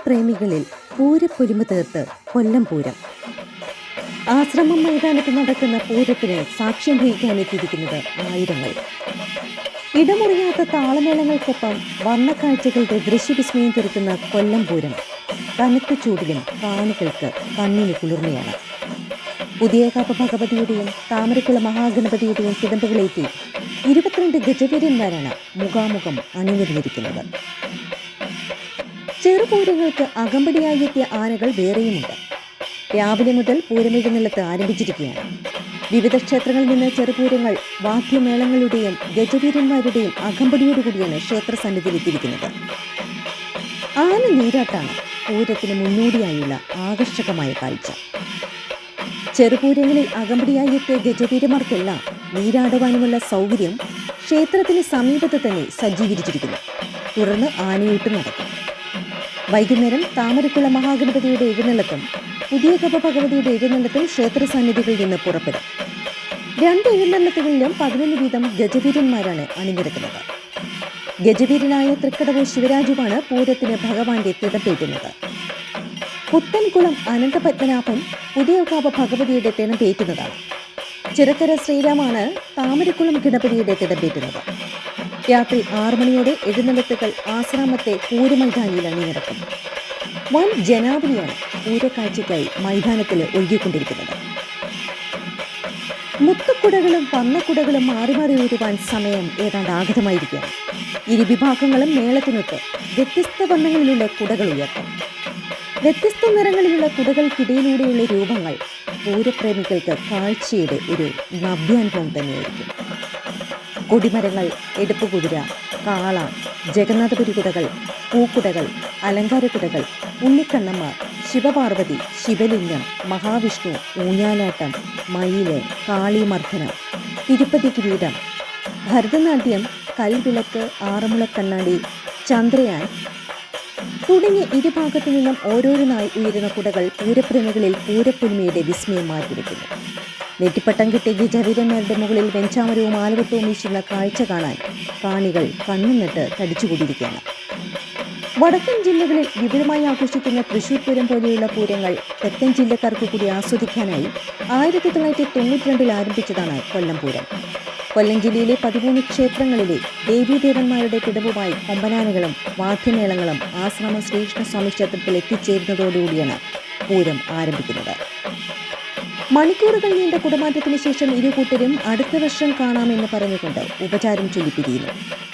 പൂരപ്രേമികളിൽ പൂരപ്പൊലിമ തീർത്ത് കൊല്ലം പൂരം. ആശ്രമം മൈതാനത്ത് നടക്കുന്ന പൂരത്തിന് സാക്ഷ്യം വഹിക്കാനെത്തിയിരിക്കുന്നത് ആയിരങ്ങൾ. ഇടമുറിയാത്ത താളമേളങ്ങൾക്കൊപ്പം വർണ്ണക്കാഴ്ചകളുടെ ദൃശ്യവിസ്മയം തീർക്കുന്ന കൊല്ലം പൂരം കനത്ത ചൂടിലും കാണികൾക്ക് കണ്ണിന് കുളിർമയാണ്. പുതിയകാവ് ഭഗവതിയുടെയും താമരക്കുള മഹാഗണപതിയുടെയും തിടമ്പുകളേറ്റി 22 ഗജവീരന്മാരാണ് മുഖാമുഖം അണിനിരന്നിരിക്കുന്നത്. ചെറുപൂരങ്ങൾക്ക് അകമ്പടിയായി എത്തിയ ആനകൾ വേറെയുമുണ്ട്. രാവിലെ മുതൽ പൂരമെഴുന്നള്ളത്ത് ആരംഭിച്ചിരിക്കുകയാണ്. വിവിധ ക്ഷേത്രങ്ങളിൽ നിന്ന് ചെറുപൂരങ്ങൾ വാദ്യമേളങ്ങളുടെയും ഗജവീരന്മാരുടെയും അകമ്പടിയോടുകൂടിയാണ് ക്ഷേത്ര സന്നിധിയിലെത്തിയിരിക്കുന്നത്. ആന നീരാട്ടാണ് പൂരത്തിന് മുന്നോടിയായുള്ള ആകർഷകമായ കാഴ്ച. ചെറുപൂരങ്ങളിൽ അകമ്പടിയായി എത്തിയ ഗജവീരന്മാർക്കെല്ലാം നീരാടുവാനുമുള്ള സൗകര്യം ക്ഷേത്രത്തിന് സമീപത്ത് തന്നെ സജ്ജീകരിച്ചിരിക്കുന്നു. തുടർന്ന് ആനയൂട്ട് നടക്കും. വൈകുന്നേരം താമരക്കുള മഹാഗണപതിയുടെ എഴുന്നള്ളത്തും പുതിയകാവ് ഭഗവതിയുടെ എഴുന്നള്ളത്തും ക്ഷേത്ര സന്നിധികളിൽ നിന്ന് പുറപ്പെടും. 2 എഴുന്നള്ളത്തുകളിലും 11 വീതം ഗജവീരന്മാരാണ് അണിനിരക്കുന്നത്. ഗജവീരനായ തൃക്കടവ് ശിവരാജുവാണ് പൂരത്തിന് ഭഗവാന്റെ തിടമ്പേറ്റുന്നത്. പുത്തൻകുളം അനന്തപത്മനാഭൻ പുതിയകാവ് ഭഗവതിയുടെ തിടമ്പേറ്റുന്നതാണ്. ചിറക്കര ശ്രീരാമാണ് താമരക്കുളം ഗണപതിയുടെ തിടമ്പേറ്റുന്നത്. രാത്രി 6 മണിയോടെ എഴുന്നള്ളത്തുകൾ ആശ്രാമത്തെ പൂരമൈതാനിയിൽ അണിനിരക്കും. വൻ ജനാവലിയാണ് പൂരക്കാഴ്ചയ്ക്കായി മൈതാനത്തിൽ ഒഴുകിക്കൊണ്ടിരിക്കുന്നത്. മുത്തുക്കുടകളും വർണ്ണക്കുടകളും മാറി മാറി ഉയരുവാൻ സമയം ഏതാണ്ട് ആഗതമായിരിക്കുകയാണ്. ഇരുവിഭാഗങ്ങളും മേളത്തിനൊത്ത് വ്യത്യസ്ത വർണ്ണങ്ങളിലുള്ള കുടകൾ ഉയർത്തും. വ്യത്യസ്ത നിറങ്ങളിലുള്ള കുടകൾക്കിടയിലൂടെയുള്ള രൂപങ്ങൾ പൂരപ്രേമികൾക്ക് കാഴ്ചയുടെ ഒരു നവ്യാനുഭവം തന്നെയായിരിക്കും. കൊടിമരങ്ങൾ, എടുപ്പുകുതിര, കാള, ജഗന്നാഥപുരി കുടകൾ, പൂക്കുടകൾ, അലങ്കാരക്കുടകൾ, ഉണ്ണിക്കണ്ണന്മാർ, ശിവപാർവതി, ശിവലിംഗം, മഹാവിഷ്ണു, ഊഞ്ഞാലാട്ടം, മയില്, കാളിമർദ്ദനം, തിരുപ്പതി കിരീടം, ഭരതനാട്യം, കൽവിളക്ക്, ആറന്മുളക്കണ്ണാടി, ചന്ദ്രയാൻ തുടങ്ങിയ ഇരുഭാഗത്തു നിന്നും ഓരോന്നായി ഉയരുന്ന കുടകൾ പൂരപ്രേമികളിൽ പൂരപ്പൊലിമയുടെ വിസ്മയം മാറ്റിവെക്കുന്നു. നെറ്റിപ്പട്ടം കിട്ടിയ ഗജവീരന്മാരുടെ മുകളിൽ വെഞ്ചാമരവും ആലവട്ടവും വീശുന്ന കാഴ്ച കാണാൻ കാണികൾ കണ്ണുനട്ട് തടിച്ചുകൂടിയിരിക്കുകയാണ്. വടക്കൻ ജില്ലകളിൽ വിപുലമായി ആഘോഷിക്കുന്ന തൃശ്ശൂർ പൂരം പോലെയുള്ള പൂരങ്ങൾ തെക്കൻ ജില്ലക്കാർക്ക് കൂടി ആസ്വദിക്കാനായി 1992 ആരംഭിച്ചതാണ് കൊല്ലം പൂരം. കൊല്ലം ജില്ലയിലെ 13 ക്ഷേത്രങ്ങളിലെ ദേവീദേവന്മാരുടെ തിടമ്പുമായി കൊമ്പനാനകളും വാദ്യമേളങ്ങളും ആശ്രമം ശ്രീകൃഷ്ണസ്വാമി ക്ഷേത്രത്തിൽ എത്തിച്ചേരുന്നതോടുകൂടിയാണ് പൂരം ആരംഭിക്കുന്നത്. മണിക്കൂറുകൾ നീണ്ട കുടമാറ്റത്തിന് ശേഷം ഇരുകൂട്ടരും അടുത്ത വർഷം കാണാമെന്ന് പറഞ്ഞുകൊണ്ട് ഉപചാരം ചൊല്ലിപ്പിരിയുന്നു.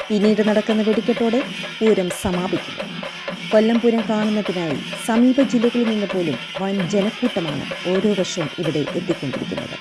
പിന്നീട് നടക്കുന്ന വെടിക്കെട്ടോടെ പൂരം സമാപിക്കുന്നു. കൊല്ലം പൂരം കാണുന്നതിനായി സമീപ ജില്ലകളിൽ നിന്ന് പോലും വൻ ജനക്കൂട്ടമാണ് ഓരോ വർഷവും ഇവിടെ എത്തിക്കൊണ്ടിരിക്കുന്നത്.